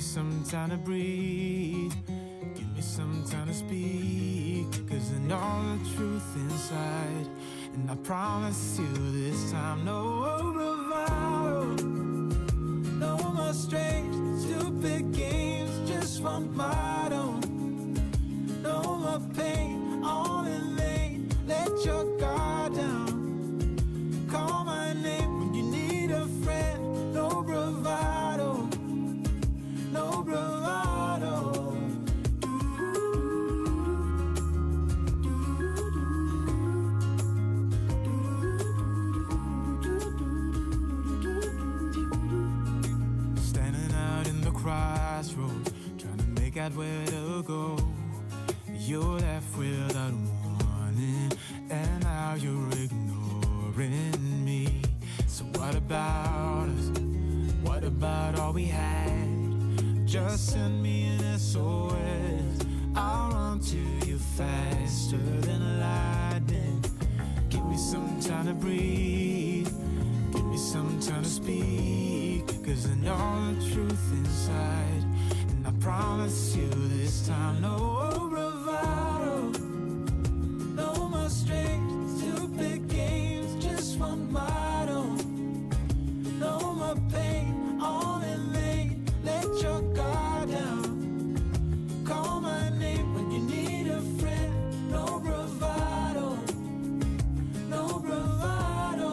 me some time to breathe. Give me some time to speak, 'cause I know the truth inside. And I promise you this time, no bravado, no more strange, stupid games, just one motto. No more pain, all in vain, let your guard down. Call my name when you need a friend, no bravado, no bravado. Standing out in the crossroads, trying to make out where to go. You're left without warning, and now you're ignoring me. So what about us? What about all we had? Just send me an SOS, I'll run to you faster than lightning. Give me some time to breathe, give me some time to speak, 'cause I know the truth inside. And I promise you this time, no bravado, no more strange, stupid games, just one motto. No more pain, all in vain, let your guard down. Call my name when you need a friend, no bravado, no bravado.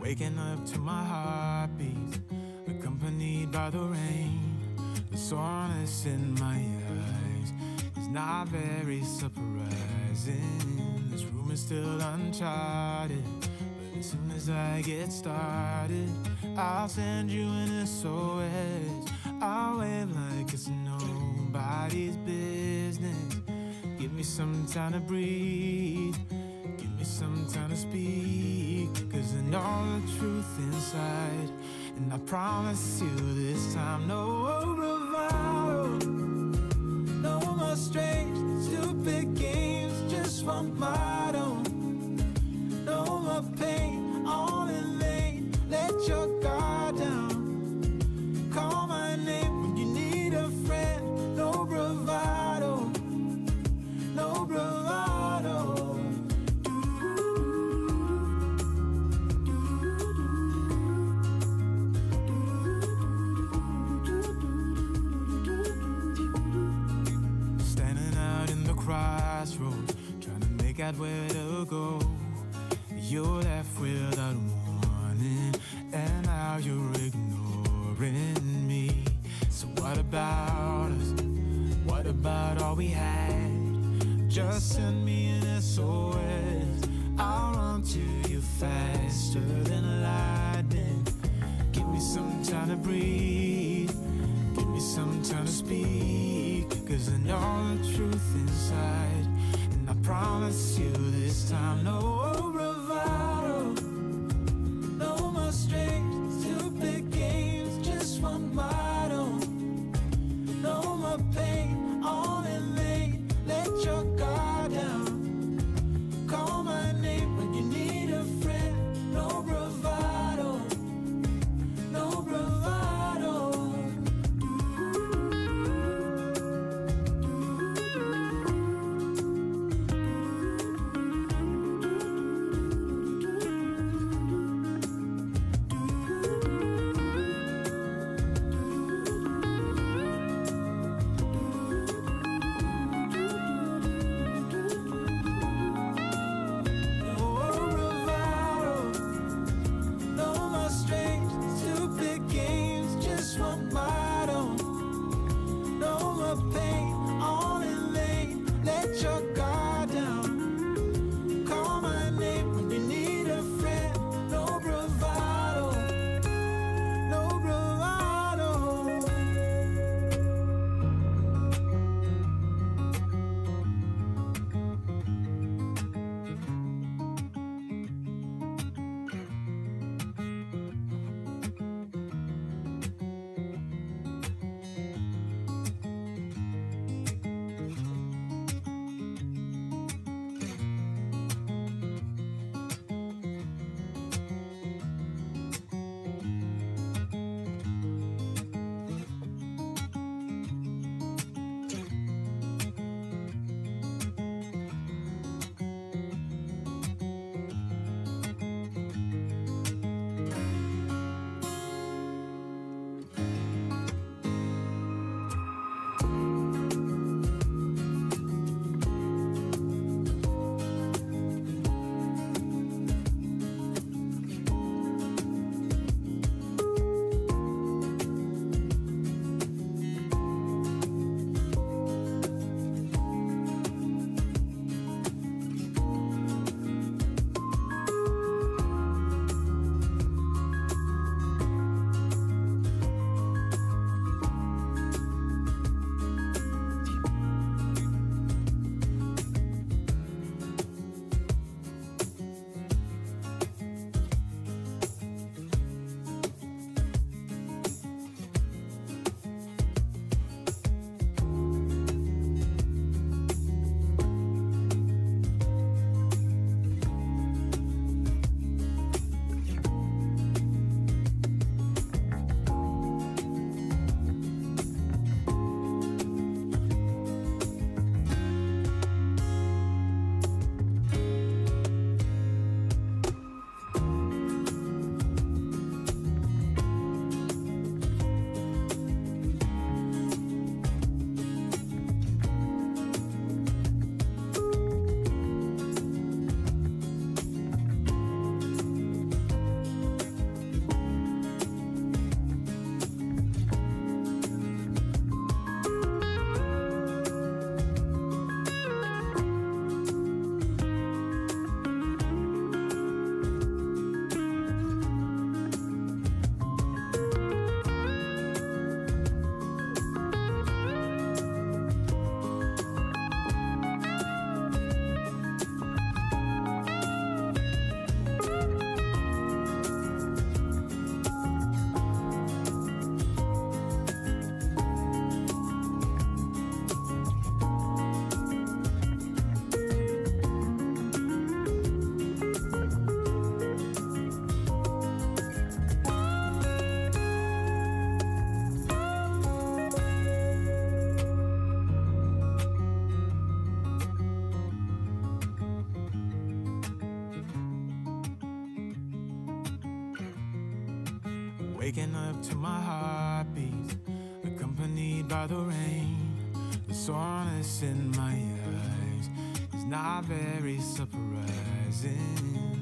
Waking up to my heartbeats, accompanied by the rain. The soreness in my eyes is not very surprising. This room is still uncharted, but as soon as I get started, I'll send you an SOS. I'll wave like it's nobody's business. Give me some time to breathe, give me some time to speak, 'cause I know the truth inside. And I promise you this time, no bravado, no more strange, stupid games, just one motto. No more pain, all in vain, let your guard down. Call my name when you need a friend, no bravado, no bravado. Crossroads, trying to make out where to go. You're left without warning, and now you're ignoring me. So what about us? What about all we had? Just send me an SOS. I'll run to you faster than lightning. Give me some time to breathe, give me some time to speak, 'cause I know the truth inside. And I promise you this time, no bravado, no more strange, stupid games, just one motto. No more pain, all in vain, let your guard down. Call my name when you need a friend, no bravado, no bravado. waking up to my heartbeat, accompanied by the rain. The soreness in my eyes is not very surprising.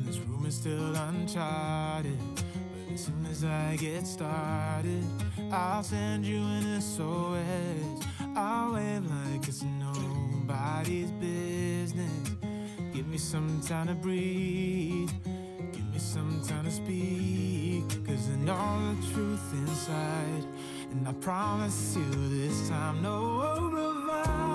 This room is still uncharted, but as soon as I get started, I'll send you an SOS. I'll wave like it's nobody's business. Give me some time to breathe, give me some time to speak, 'cause I know the truth inside, and I promise you this time no revival.